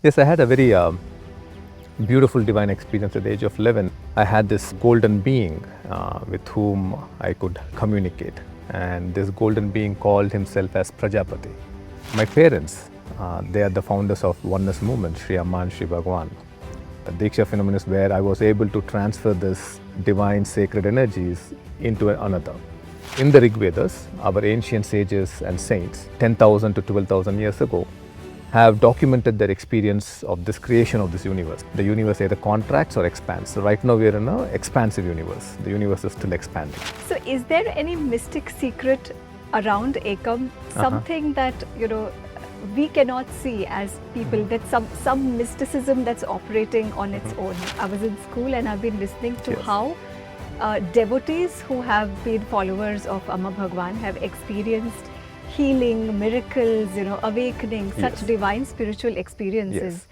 Yes, I had a very beautiful divine experience at the age of 11. I had this golden being with whom I could communicate, and this golden being called himself as Prajapati. My parents, they are the founders of Oneness movement, Sri Amma and Sri Bhagavan. The Deeksha phenomenon is where I was able to transfer this divine sacred energies into another. In the Rig Vedas, our ancient sages and saints, 10,000 to 12,000 years ago, have documented their experience of this creation of this universe. The universe either contracts or expands. So right now we are in an expansive universe. The universe is still expanding. So is there any mystic secret around Ekam? Something that, we cannot see as people, that some mysticism that's operating on its own. I was in school and I've been listening to how devotees who have been followers of Amma Bhagavan have experienced healing, miracles, awakening, such divine spiritual experiences.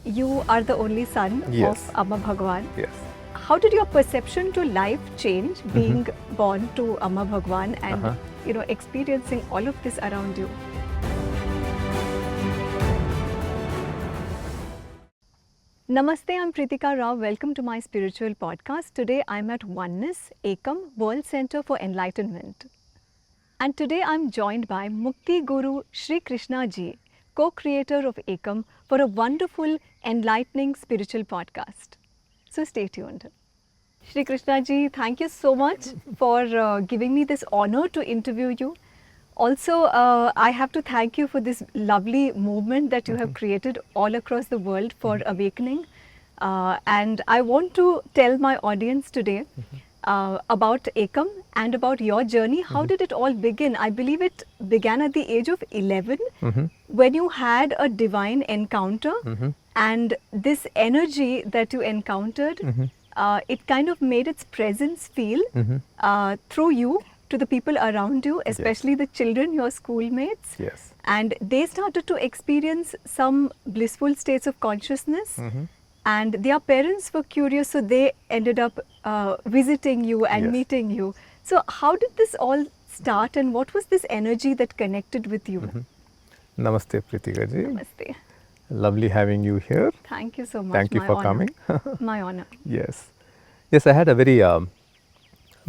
You are the only son of Amma Bhagavan. Yes. How did your perception to life change being born to Amma Bhagavan and experiencing all of this around you? Namaste, I'm Preetika Rao. Welcome to my spiritual podcast. Today I'm at Oneness, Ekam World Centre for Enlightenment. And today I'm joined by Mukti Guru Sri Krishnaji, co-creator of Ekam, for a wonderful, enlightening spiritual podcast. So stay tuned. Sri Krishnaji, thank you so much for giving me this honor to interview you. Also, I have to thank you for this lovely movement that you have created all across the world for awakening. And I want to tell my audience today about Ekam and about your journey. How did it all begin? I believe it began at the age of 11 when you had a divine encounter, and this energy that you encountered, it kind of made its presence feel through you to the people around you, especially the children, your schoolmates. Yes. And they started to experience some blissful states of consciousness. And their parents were curious, so they ended up visiting you and meeting you. So how did this all start, and what was this energy that connected with you? Namaste, Preetika ji. Namaste. Lovely having you here. Thank you so much. Thank you for coming. My honor. Yes. Yes, I had a very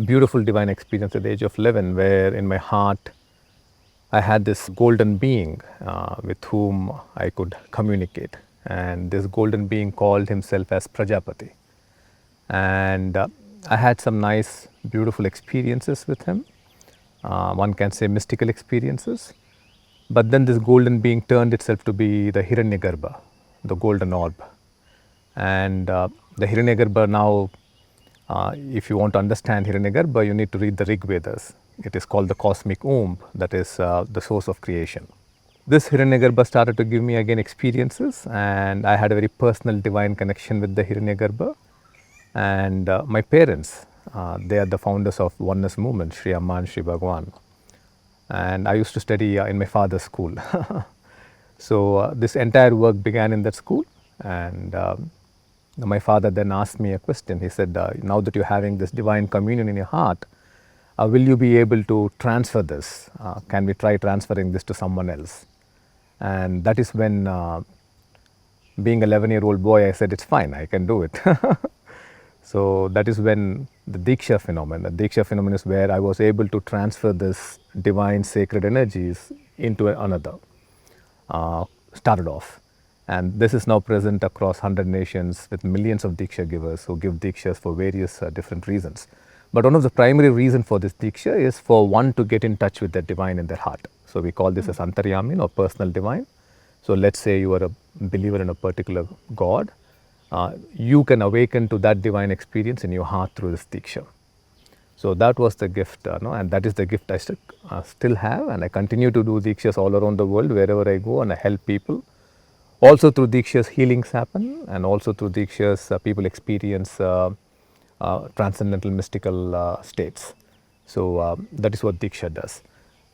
beautiful divine experience at the age of 11, where in my heart I had this golden being with whom I could communicate. And this golden being called himself as Prajapati. And I had some nice, beautiful experiences with him. One can say mystical experiences. But then this golden being turned itself to be the Hiranyagarbha, the golden orb. And the Hiranyagarbha now, if you want to understand Hiranyagarbha, you need to read the Rig Vedas. It is called the cosmic womb, that is the source of creation. This Hiranyagarbha started to give me again experiences, and I had a very personal divine connection with the Hiranyagarbha. And my parents, they are the founders of Oneness movement, Sri Amma and Sri Bhagavan. And I used to study in my father's school. So this entire work began in that school, and my father then asked me a question. He said, now that you're having this divine communion in your heart, will you be able to transfer this? Can we try transferring this to someone else? And that is when, being an 11-year-old boy, I said, it's fine, I can do it. So that is when the Deeksha phenomenon is where I was able to transfer this divine sacred energies into another, started off. And this is now present across 100 nations with millions of Deeksha givers who give Deekshas for various different reasons. But one of the primary reasons for this Deeksha is for one to get in touch with the divine in their heart. So we call this as Antaryamin or personal divine. So let's say you are a believer in a particular God. You can awaken to that divine experience in your heart through this Deeksha. So that was the gift, and that is the gift I still have, and I continue to do Deekshas all around the world wherever I go, and I help people. Also through Deekshas, healings happen, and also through Deekshas, people experience transcendental mystical states. So that is what Deeksha does.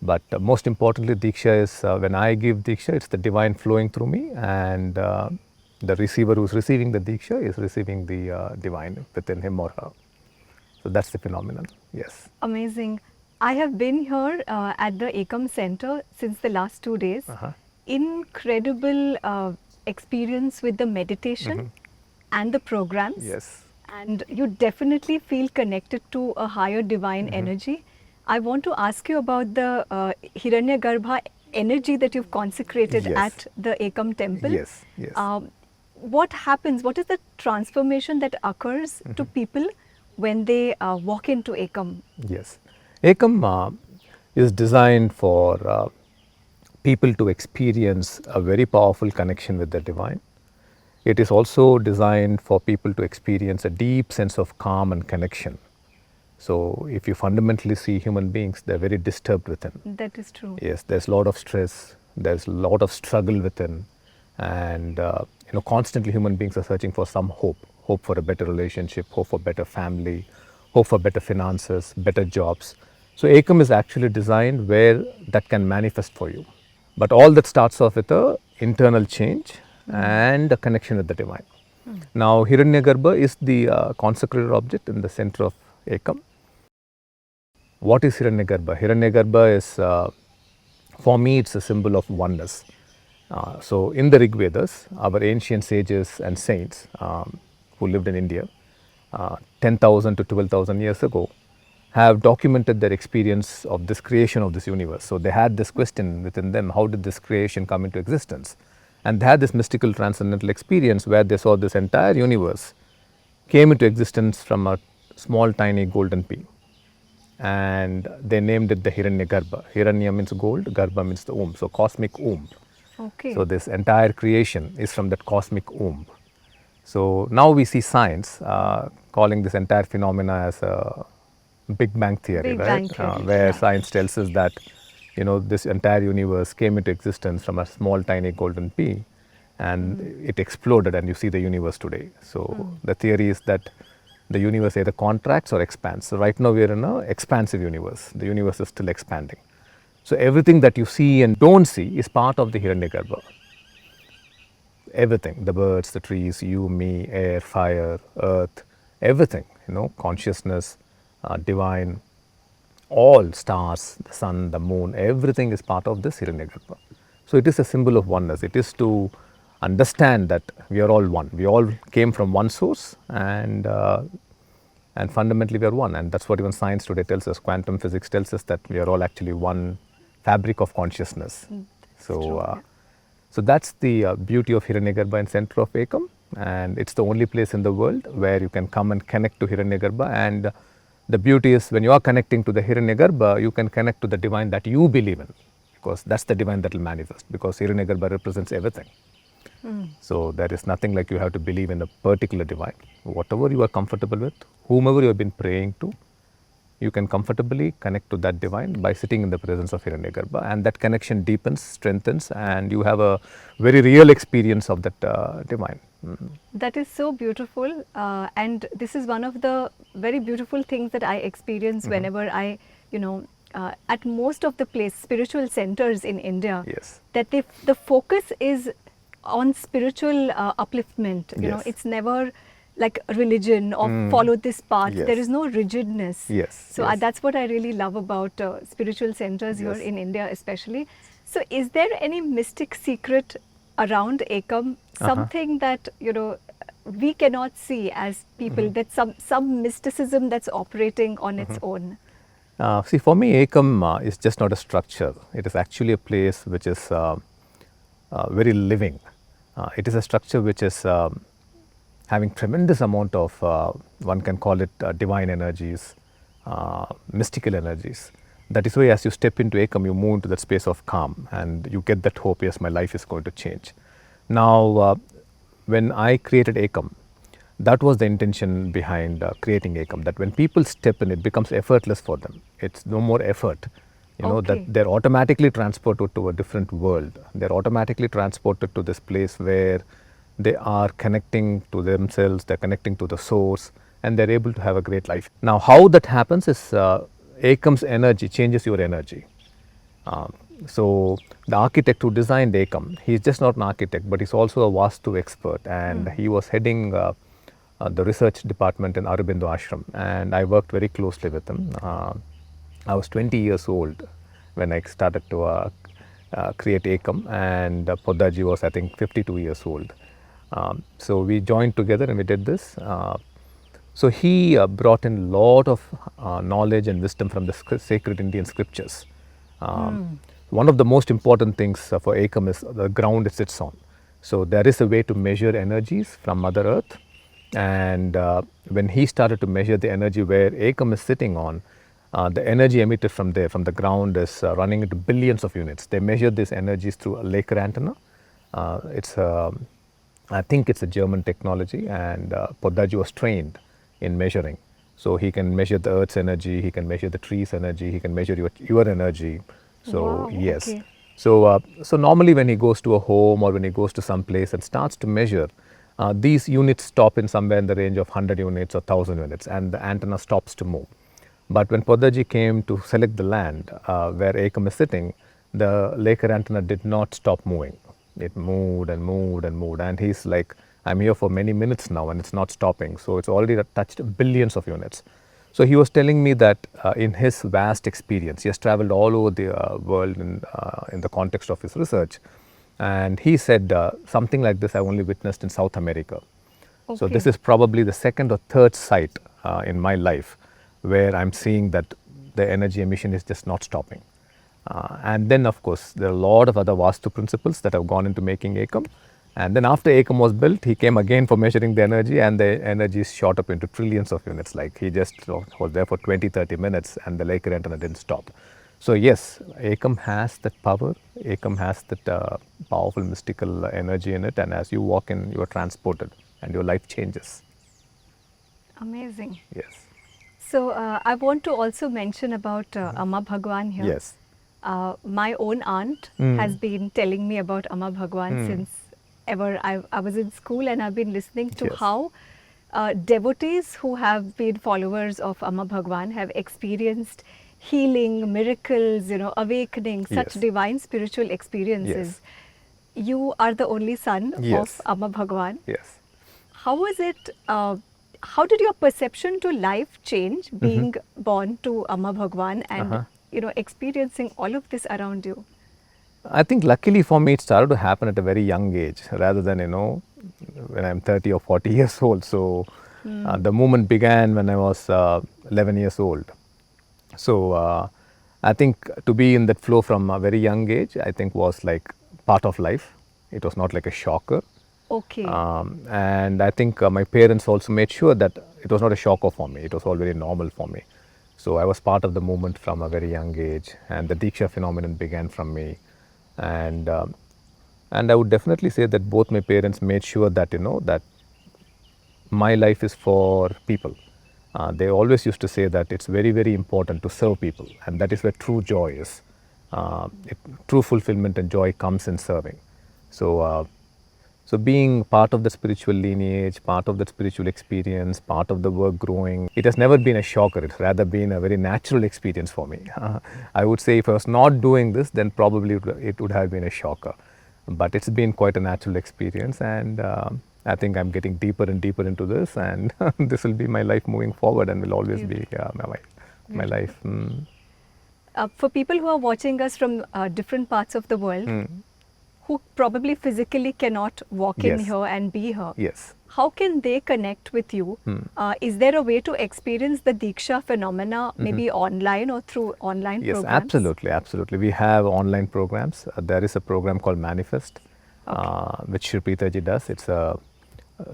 But most importantly, Deeksha is, when I give Deeksha, it's the divine flowing through me, and the receiver who's receiving the Deeksha is receiving the divine within him or her. So that's the phenomenon, yes. Amazing. I have been here at the Ekam Centre since the last 2 days. Incredible experience with the meditation and the programs. Yes. And you definitely feel connected to a higher divine energy. I want to ask you about the Hiranyagarbha energy that you've consecrated Yes. at the Ekam temple. Yes, yes. What happens? What is the transformation that occurs to people when they walk into Ekam? Yes. Ekam is designed for people to experience a very powerful connection with the divine. It is also designed for people to experience a deep sense of calm and connection. So, if you fundamentally see human beings, they're very disturbed within. That is true. Yes, there's a lot of stress, there's a lot of struggle within, and constantly human beings are searching for some hope for a better relationship, hope for better family, hope for better finances, better jobs. So, Ekam is actually designed where that can manifest for you. But all that starts off with a internal change and a connection with the divine. Now, Hiranyagarbha is the consecrated object in the center of Ekam. What is Hiranyagarbha? Hiranyagarbha is, for me, it's a symbol of oneness. So, in the Rig Vedas, our ancient sages and saints who lived in India 10,000 to 12,000 years ago have documented their experience of this creation of this universe. So, they had this question within them, how did this creation come into existence? And they had this mystical transcendental experience where they saw this entire universe came into existence from a small tiny golden pea. And they named it the Hiranyagarbha. Hiranya means gold, Garbha means the womb. So, cosmic womb. Okay. So, this entire creation is from that cosmic womb. So, now we see science calling this entire phenomena as a Big Bang theory, Big right? Bang theory, Where yeah. science tells us that, this entire universe came into existence from a small tiny golden pea and it exploded and you see the universe today. So, the theory is that the universe either contracts or expands. So, right now we are in an expansive universe. The universe is still expanding. So, everything that you see and don't see is part of the Hiranyagarbha. Everything, the birds, the trees, you, me, air, fire, earth, everything, consciousness, divine, all stars, the sun, the moon, everything is part of this Hiranyagarbha. So, it is a symbol of oneness. It is to understand that we are all one. We all came from one source and fundamentally we are one. And that's what even science today tells us. Quantum physics tells us that we are all actually one fabric of consciousness. So that's the beauty of Hiranyagarbha in center of Ekam, and it's the only place in the world where you can come and connect to Hiranyagarbha. And the beauty is when you are connecting to the Hiranyagarbha, you can connect to the divine that you believe in, because that's the divine that will manifest, because Hiranyagarbha represents everything. So there is nothing like you have to believe in a particular divine. Whatever you are comfortable with, whomever you have been praying to, you can comfortably connect to that divine by sitting in the presence of Hiranyagarbha, and that connection deepens, strengthens, and you have a very real experience of that divine. That is so beautiful, and this is one of the very beautiful things that I experience whenever I, at most of the spiritual centers in India, Yes. that the focus is on spiritual upliftment. Yes. It's never like a religion or follow this path. Yes. There is no rigidness. Yes, So yes. that's what I really love about spiritual centers here Yes. in India, especially. So is there any mystic secret around Ekam? Something that we cannot see as people. That some mysticism that's operating on its own. See, for me, Ekam is just not a structure. It is actually a place which is very living. It is a structure which is having tremendous amount of, one can call it divine energies, mystical energies. That is why as you step into Ekam, you move into that space of calm and you get that hope, yes, my life is going to change. Now, when I created Ekam, that was the intention behind creating Ekam, that when people step in, it becomes effortless for them. It's no more effort. Okay. That they're automatically transported to a different world. They're automatically transported to this place where they are connecting to themselves, they're connecting to the source, and they're able to have a great life. Now, how that happens is Ekam's energy changes your energy. So, the architect who designed Ekam, he's just not an architect, but he's also a Vastu expert, and he was heading the research department in Aurobindo Ashram, and I worked very closely with him. I was 20 years old when I started to create Ekam, and Poddaji was, I think, 52 years old. So we joined together and we did this. So he brought in a lot of knowledge and wisdom from the sacred Indian scriptures. One of the most important things for Ekam is the ground it sits on. So there is a way to measure energies from Mother Earth, and when he started to measure the energy where Ekam is sitting on, the energy emitted from there, from the ground, is running into billions of units. They measure these energies through a Laker antenna. I think it's a German technology, and Poddaji was trained in measuring. So he can measure the earth's energy, he can measure the tree's energy, he can measure your energy. So Wow, yes. okay. So normally when he goes to a home or when he goes to some place and starts to measure, these units stop in somewhere in the range of 100 units or 1000 units, and the antenna stops to move. But when Poddaji came to select the land where Ekam is sitting, the Laker antenna did not stop moving. It moved and moved and moved, and he's like, I'm here for many minutes now and it's not stopping. So it's already touched billions of units. So he was telling me that in his vast experience, he has traveled all over the world in the context of his research. And he said something like this I only witnessed in South America. So Okay. this is probably the second or third site in my life where I'm seeing that the energy emission is just not stopping. And then, of course, there are a lot of other Vastu principles that have gone into making Ekam. And then after Ekam was built, he came again for measuring the energy, and the energy shot up into trillions of units. Like he just was there for 20, 30 minutes and the Laker antenna didn't stop. So yes, Ekam has that power. Ekam has that powerful mystical energy in it. And as you walk in, you are transported and your life changes. Amazing. Yes. So I want to also mention about Amma Bhagavan here. Yes. My own aunt has been telling me about Amma Bhagavan since ever I was in school, and I've been listening to Yes. how devotees who have been followers of Amma Bhagavan have experienced healing, miracles, awakening, such Yes. divine spiritual experiences. You are the only son Yes. of Amma Bhagavan. Yes. How was it? How did your perception to life change being born to Amma Bhagavan and experiencing all of this around you? I think luckily for me, it started to happen at a very young age rather than, when I'm 30 or 40 years old. So the movement began when I was 11 years old. So I think to be in that flow from a very young age, I think was like part of life. It was not like a shocker. Okay. And I think my parents also made sure that it was not a shocker for me. It was all very normal for me. So I was part of the movement from a very young age, and the Deeksha phenomenon began from me. And I would definitely say that both my parents made sure that that my life is for people. They always used to say that it's very, very important to serve people, and that is where true joy is. True fulfillment and joy comes in serving. So being part of the spiritual lineage, part of that spiritual experience, part of the work growing, it has never been a shocker. It's rather been a very natural experience for me. I would say if I was not doing this, then probably it would have been a shocker. But it's been quite a natural experience, and I think I'm getting deeper and deeper into this, and this will be my life moving forward and will always be my life. For people who are watching us from different parts of the world, who probably physically cannot walk in Yes. here and be here, Yes. how can they connect with you? Is there a way to experience the Deeksha phenomena, maybe online or through online Yes, programs? absolutely, absolutely. We have online programs. There is a program called Manifest, which Sri Preetha ji does. It's a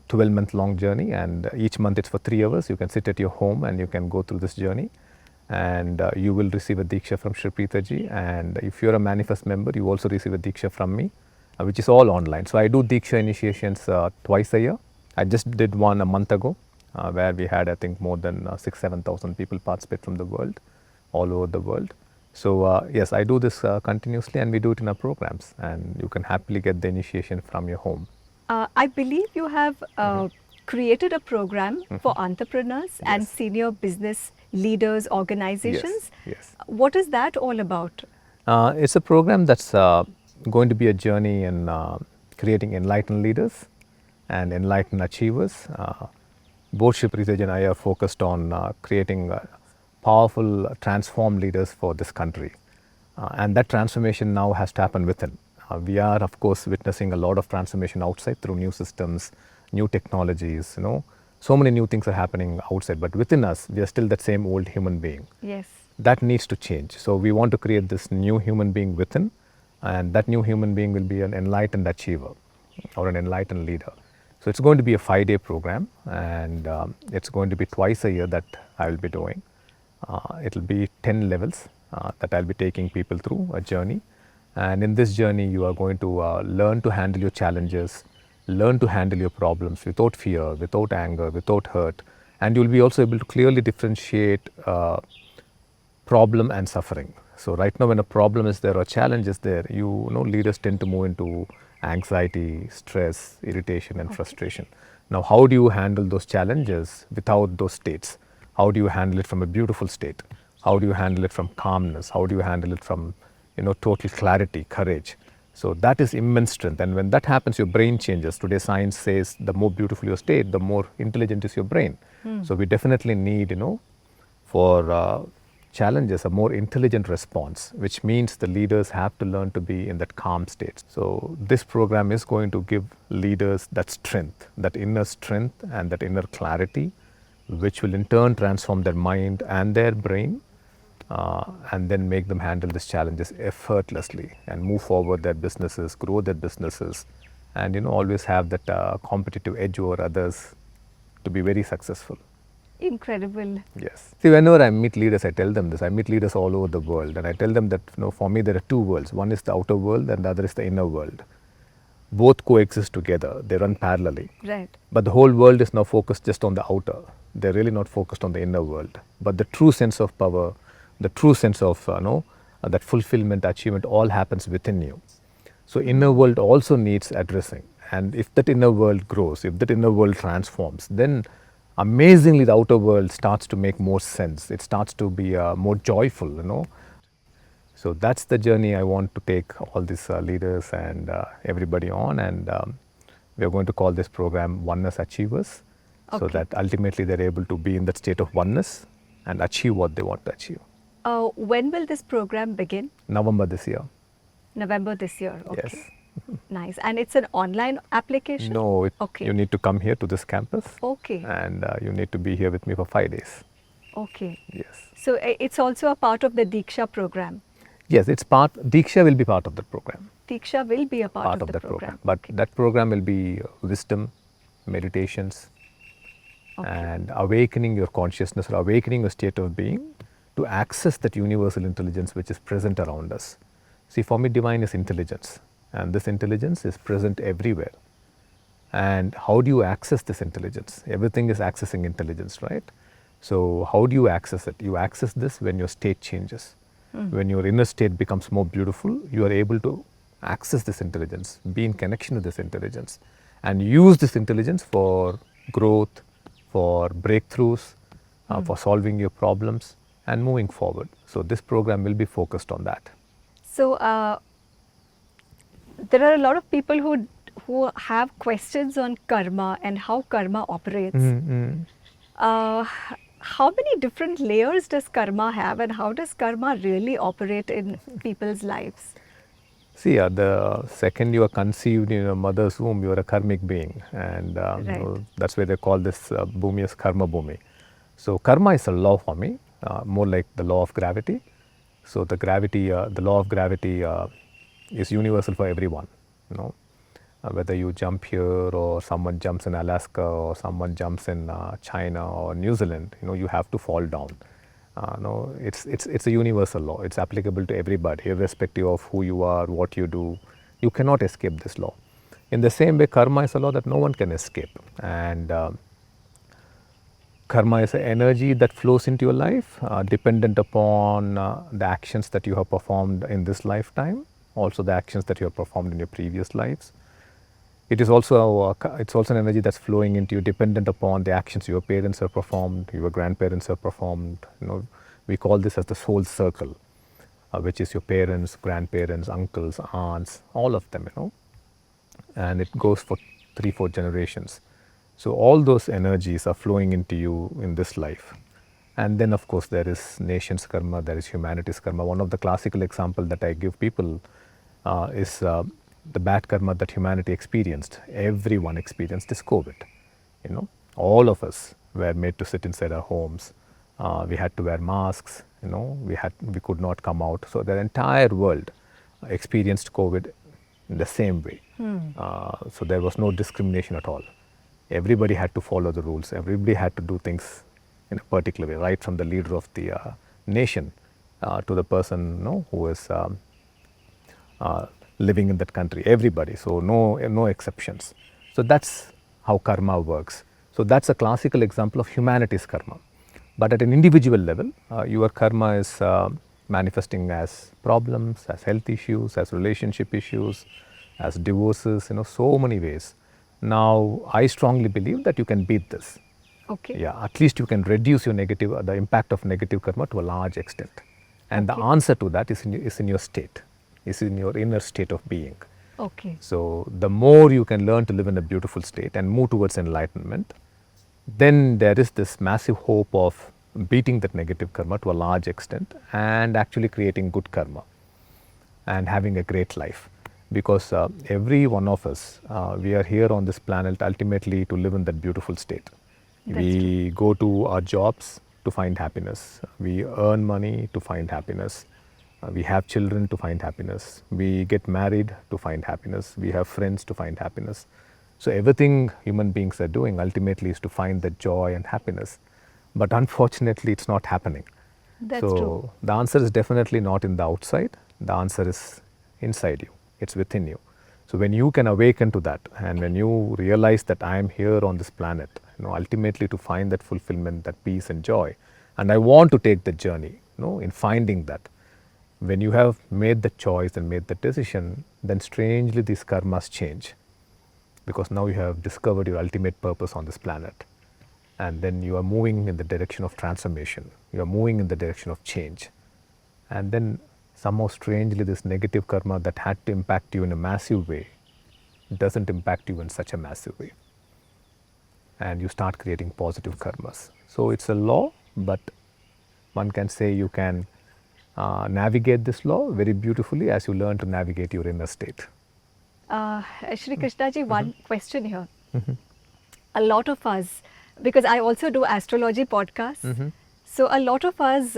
12-month long journey, and each month it's for 3 hours. You can sit at your home and you can go through this journey, and you will receive a Deeksha from Sri Preetha ji. And if you're a Manifest member, you also receive a Deeksha from me, which is all online. So I do Deeksha initiations twice a year. I just did one a month ago, where we had, I think, more than 6,000-7,000 people participate from the world, all over the world. So yes, I do this continuously, and we do it in our programs, and you can happily get the initiation from your home. I believe you have created a program for entrepreneurs and Yes. senior business leaders, organizations. Yes. What is that all about? It's a program that's going to be a journey in creating enlightened leaders and enlightened achievers. Both Sri Preetha ji and I are focused on creating powerful, transformed leaders for this country. And that transformation now has to happen within. We are, of course, witnessing a lot of transformation outside through new systems, new technologies, so many new things are happening outside, but within us, we are still that same old human being. Yes. That needs to change. So we want to create this new human being within, and that new human being will be an enlightened achiever or an enlightened leader. So it's going to be a 5-day program, and it's going to be twice a year that I will be doing. It'll be 10 levels that I'll be taking people through a journey. And in this journey, you are going to learn to handle your challenges, learn to handle your problems without fear, without anger, without hurt. And you'll be also able to clearly differentiate problem and suffering. So right now, when a problem is there or challenge is there, leaders tend to move into anxiety, stress, irritation, and frustration. Now, how do you handle those challenges without those states? How do you handle it from a beautiful state? How do you handle it from calmness? How do you handle it from, total clarity, courage? So that is immense strength. And when that happens, your brain changes. Today, science says the more beautiful your state, the more intelligent is your brain. So we definitely need, for challenges, a more intelligent response, which means the leaders have to learn to be in that calm state. So this program is going to give leaders that strength, that inner strength and that inner clarity, which will in turn transform their mind and their brain, and then make them handle these challenges effortlessly and move forward their businesses, grow their businesses, and always have that competitive edge over others to be very successful. Incredible. Yes. See, whenever I meet leaders, I tell them this. I meet leaders all over the world, and I tell them that for me there are two worlds. One is the outer world, and the other is the inner world. Both coexist together. They run parallelly. Right. But the whole world is now focused just on the outer. They're really not focused on the inner world. But the true sense of power, the true sense of that fulfillment, achievement, all happens within you. So inner world also needs addressing. And if that inner world grows, if that inner world transforms, then amazingly the outer world starts to make more sense. It starts to be more joyful, So that's the journey I want to take all these leaders and everybody on, and we are going to call this program Oneness Achievers, so that ultimately they're able to be in that state of oneness and achieve what they want to achieve. When will this program begin? November this year. November this year. Okay. Yes. Nice. And it's an online application? No, okay. You need to come here to this campus. Okay. And you need to be here with me for 5 days. Okay. Yes. So it's also a part of the Deeksha program? Yes, Deeksha will be part of that program. Deeksha will be a part of the program. But that program will be wisdom, meditations, and awakening your consciousness or awakening your state of being to access that universal intelligence which is present around us. See, for me, divine is intelligence, and this intelligence is present everywhere. And how do you access this intelligence? Everything is accessing intelligence, right? So how do you access it? You access this when your state changes. When your inner state becomes more beautiful, you are able to access this intelligence, be in connection with this intelligence, and use this intelligence for growth, for breakthroughs, for solving your problems and moving forward. So this program will be focused on that. So there are a lot of people who have questions on karma and how karma operates. How many different layers does karma have, and how does karma really operate in people's lives? See, the second you are conceived in your mother's womb, you are a karmic being, and that's why they call this bhumi as karma bhumi. So karma is a law for me, more like the law of gravity. So the law of gravity is universal for everyone. Whether you jump here or someone jumps in Alaska or someone jumps in China or New Zealand, you have to fall down. It's a universal law. It's applicable to everybody, irrespective of who you are, what you do. You cannot escape this law. In the same way, karma is a law that no one can escape. And karma is an energy that flows into your life, dependent upon the actions that you have performed in this lifetime, also the actions that you have performed in your previous lives. It is also an energy that's flowing into you, dependent upon the actions your parents have performed, your grandparents have performed. We call this as the soul circle, which is your parents, grandparents, uncles, aunts, all of them. And it goes for 3-4 generations. So all those energies are flowing into you in this life, And then of course there is nation's karma, there is humanity's karma. One of the classical example that I give people is the bad karma that humanity experienced. Everyone experienced is COVID. You know, all of us were made to sit inside our homes. We had to wear masks. You know, we could not come out. So the entire world experienced COVID in the same way. So there was no discrimination at all. Everybody had to follow the rules. Everybody had to do things in a particular way, right from the leader of the nation to the person who is living in that country. Everybody. So no exceptions. So that's how karma works. So that's a classical example of humanity's karma. But at an individual level, your karma is manifesting as problems, as health issues, as relationship issues, as divorces, so many ways. Now, I strongly believe that you can beat this. Okay. Yeah, at least you can reduce your the impact of negative karma to a large extent. And the answer to that is in your state, is in your inner state of being. Okay. So, the more you can learn to live in a beautiful state and move towards enlightenment, then there is this massive hope of beating that negative karma to a large extent and actually creating good karma and having a great life. Because every one of us, we are here on this planet ultimately to live in that beautiful state. We go to our jobs to find happiness. We earn money to find happiness. We have children to find happiness. We get married to find happiness. We have friends to find happiness. So everything human beings are doing ultimately is to find that joy and happiness. But unfortunately, it's not happening. That's so true. The answer is definitely not in the outside. The answer is inside you. It's within you. So when you can awaken to that, and when you realize that I am here on this planet, ultimately to find that fulfillment, that peace and joy, and I want to take the journey, in finding that. When you have made the choice and made the decision, then strangely these karmas change, because now you have discovered your ultimate purpose on this planet, and then you are moving in the direction of transformation. You are moving in the direction of change, and then somehow strangely this negative karma that had to impact you in a massive way doesn't impact you in such a massive way, and you start creating positive karmas. So it's a law, but one can say you can navigate this law very beautifully as you learn to navigate your inner state. Shri Krishnaji, one question here. A lot of us, because I also do astrology podcasts, so a lot of us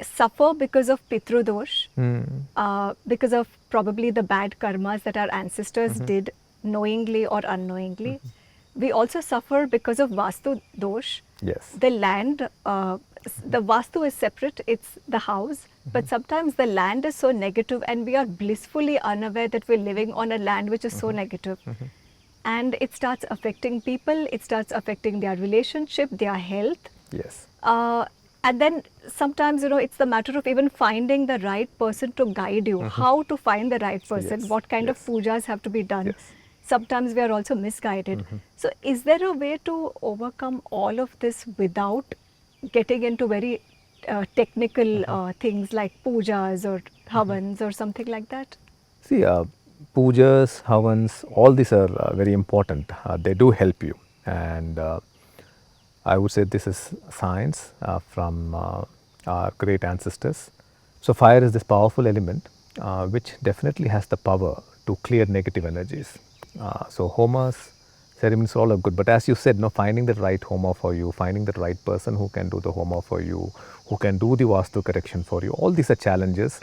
suffer because of Pitru Dosh, because of probably the bad karmas that our ancestors did knowingly or unknowingly. We also suffer because of Vastu Dosh. Yes. The land, the Vastu is separate, it's the house, but sometimes the land is so negative and we are blissfully unaware that we're living on a land which is so negative. And it starts affecting people, it starts affecting their relationship, their health. Yes. And then sometimes, it's the matter of even finding the right person to guide you, how to find the right person, Yes. what kind of Yes. pujas have to be done. Yes. Sometimes we are also misguided. So is there a way to overcome all of this without getting into very technical things like pujas or havans or something like that? See, pujas, havans, all these are very important. They do help you, and I would say this is science from our great ancestors. So fire is this powerful element which definitely has the power to clear negative energies. So homas, ceremonies, all are good. But as you said, finding the right homa for you, finding the right person who can do the homa for you, who can do the vastu correction for you, all these are challenges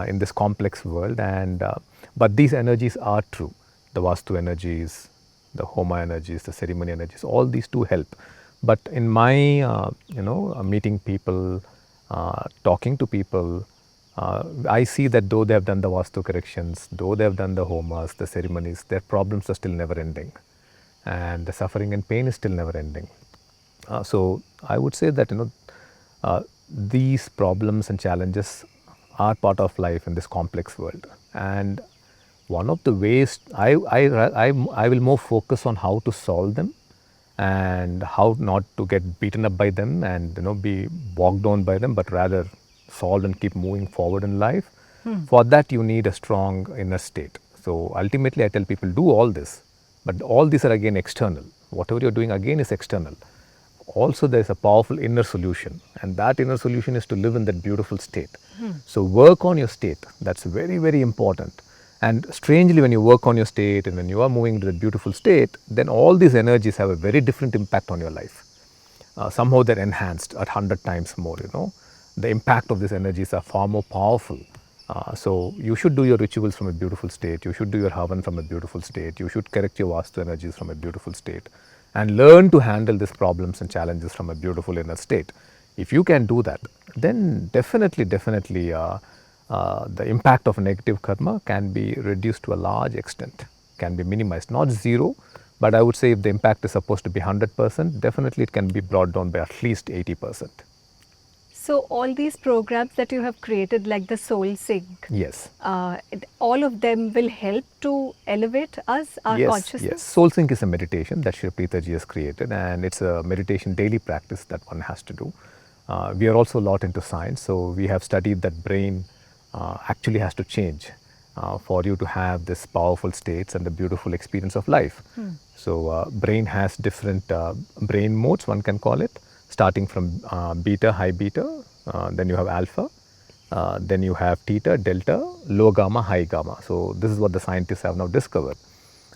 in this complex world. And but these energies are true. The vastu energies, the homa energies, the ceremony energies, all these do help. But in my, meeting people, talking to people, I see that though they have done the vastu corrections, though they have done the homas, the ceremonies, their problems are still never ending, and the suffering and pain is still never ending. So I would say that these problems and challenges are part of life in this complex world, and one of the ways I will more focus on how to solve them and how not to get beaten up by them and be bogged down by them, but rather solve and keep moving forward in life. For that you need a strong inner state. So ultimately I tell people do all this, but all these are again external. Whatever you're doing again is external. also there's a powerful inner solution, and that inner solution is to live in that beautiful state. So work on your state. That's very, very important. And strangely, when you work on your state and when you are moving to the beautiful state, then all these energies have a very different impact on your life. Somehow they're enhanced at 100 times more, you know. The impact of these energies are far more powerful. So you should do your rituals from a beautiful state. You should do your havan from a beautiful state. You should correct your vastu energies from a beautiful state, and learn to handle these problems and challenges from a beautiful inner state. If you can do that, then definitely, the impact of negative karma can be reduced to a large extent, can be minimized, not zero, but I would say if the impact is supposed to be 100%, definitely it can be brought down by at least 80%. So all these programs that you have created, like the Soul Sync, Yes. all of them will help to elevate us, our consciousness? Yes. Soul Sync is a meditation that Sri Preetha ji has created, and it's a meditation daily practice that one has to do. We are also a lot into science, so we have studied that brain actually has to change for you to have this powerful states and the beautiful experience of life. So brain has different brain modes, one can call it, starting from beta, high beta, then you have alpha, then you have theta, delta, low gamma, high gamma. So this is what the scientists have now discovered.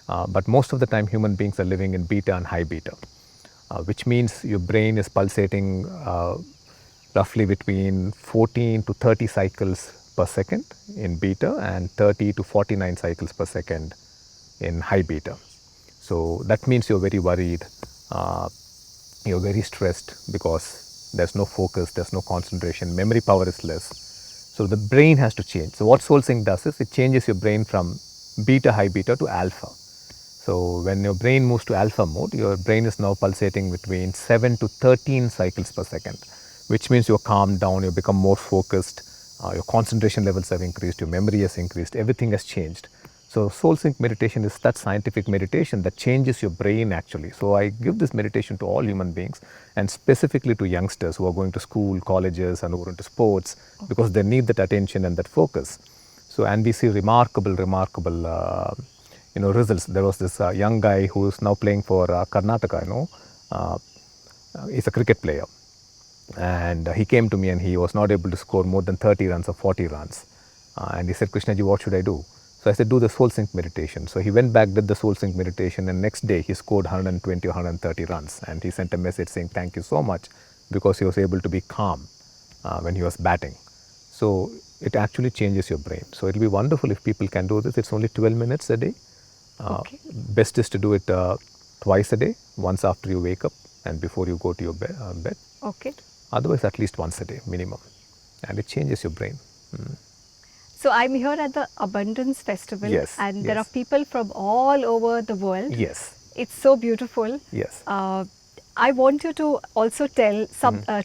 But most of the time human beings are living in beta and high beta, which means your brain is pulsating roughly between 14 to 30 cycles per second in beta and 30 to 49 cycles per second in high beta. So that means you're very worried, you're very stressed because there's no focus, there's no concentration, memory power is less. So the brain has to change. So what Soul Sync does is it changes your brain from beta, high beta to alpha. So when your brain moves to alpha mode, your brain is now pulsating between 7 to 13 cycles per second, which means you're calmed down, you become more focused, your concentration levels have increased, your memory has increased, everything has changed. So Soul Sync meditation is that scientific meditation that changes your brain actually. So I give this meditation to all human beings, and specifically to youngsters who are going to school, colleges, and who are into sports, because they need that attention and that focus. So, and we see remarkable results. There was this young guy who is now playing for Karnataka, he's a cricket player. And he came to me and he was not able to score more than 30 runs or 40 runs. And he said, Krishnaji, what should I do? So I said, do the Soul Sync meditation. So he went back, did the Soul Sync meditation, and next day he scored 120 or 130 runs. And he sent a message saying, thank you so much, because he was able to be calm when he was batting. So it actually changes your brain. So it will be wonderful if people can do this. It's only 12 minutes a day. Best is to do it twice a day, once after you wake up and before you go to your bed. Okay. Otherwise, at least once a day minimum. And it changes your brain. So I'm here at the Abundance Festival, Yes, and there are yes. people from all over the world. Yes, It's so beautiful. yes. I want you to also tell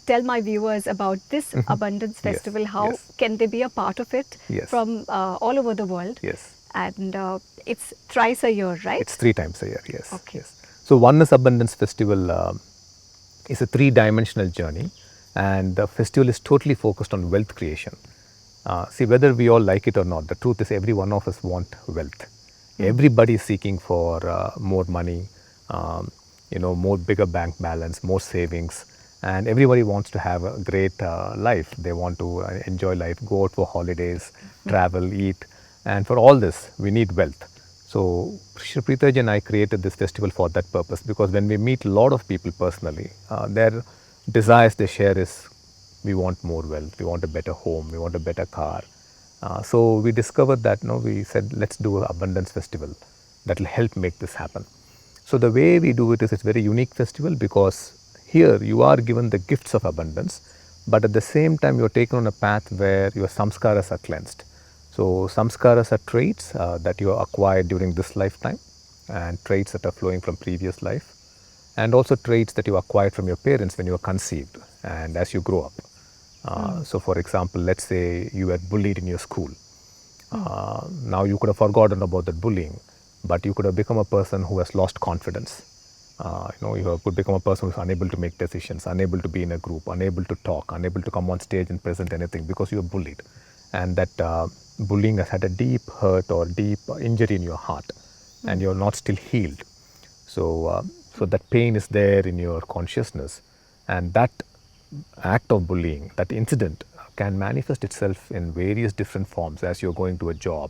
tell my viewers about this Abundance Yes, Festival. How yes. can they be a part of it Yes. from all over the world? Yes. And it's thrice a year, right? It's 3 times a year, yes. Okay. Yes. So Oneness Abundance Festival is a 3-dimensional journey, and the festival is totally focused on wealth creation. See, whether we all like it or not, the truth is every one of us want wealth. Everybody is seeking for more money, more bigger bank balance, more savings, and everybody wants to have a great life. They want to enjoy life, go out for holidays, travel, eat, and for all this, we need wealth. So Sri Preetha ji and I created this festival for that purpose, because when we meet a lot of people personally, their desires they share is, we want more wealth, we want a better home, we want a better car. So we discovered that, we said, let's do an abundance festival that will help make this happen. So the way we do it is, it's a very unique festival, because here you are given the gifts of abundance, but at the same time you're taken on a path where your samskaras are cleansed. So samskaras are traits that you acquired during this lifetime, and traits that are flowing from previous life, and also traits that you acquired from your parents when you were conceived and as you grow up. So for example, let's say you were bullied in your school. Now you could have forgotten about that bullying, but you could have become a person who has lost confidence. You could become a person who is unable to make decisions, unable to be in a group, unable to talk, unable to come on stage and present anything, because you were bullied. And that bullying has had a deep hurt or deep injury in your heart, and you're not still healed. So that pain is there in your consciousness. And that act of bullying, that incident, can manifest itself in various different forms as you're going to a job,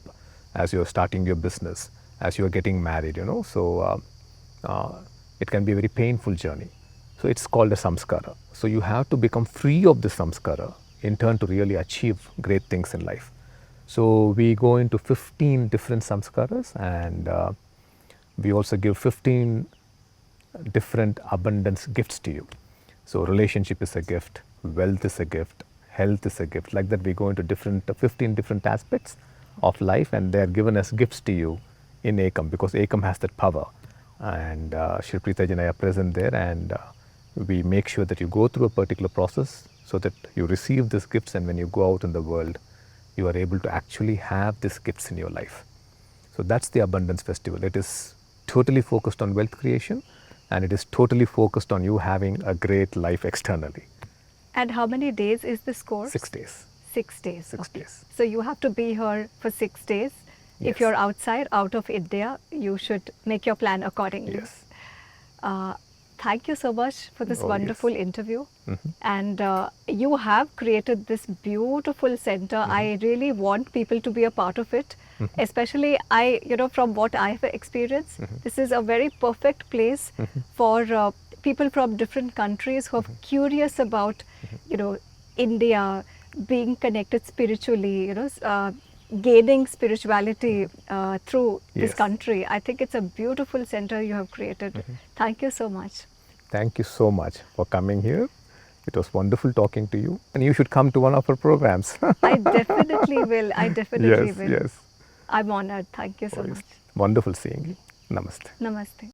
as you're starting your business, as you're getting married, So it can be a very painful journey. So it's called a samskara. So you have to become free of the samskara in turn to really achieve great things in life. So we go into 15 different samskaras, and we also give 15 different abundance gifts to you. So relationship is a gift, wealth is a gift, health is a gift. Like that, we go into 15 different aspects of life, and they are given as gifts to you in Ekam, because Ekam has that power. And Sri Preetha and I are present there, and we make sure that you go through a particular process so that you receive these gifts, and when you go out in the world, you are able to actually have these gifts in your life. So that's the Abundance Festival. It is totally focused on wealth creation, and it is totally focused on you having a great life externally. And how many days is this course? 6 days. 6 days. 6 days. So you have to be here for 6 days. Yes. If you're outside, out of India, you should make your plan accordingly. Yes. Thank you so much for this Oh, wonderful yes. interview. And you have created this beautiful center. I really want people to be a part of it. Especially from what I have experienced, this is a very perfect place for people from different countries who are curious about, India, being connected spiritually, gaining spirituality through this Yes. country. I think it's a beautiful center you have created. Thank you so much. Thank you so much for coming here. It was wonderful talking to you, and you should come to one of our programs. I definitely will. I definitely Yes, will. yes. I'm honored. Thank you so It's much. wonderful seeing you. Namaste. Namaste.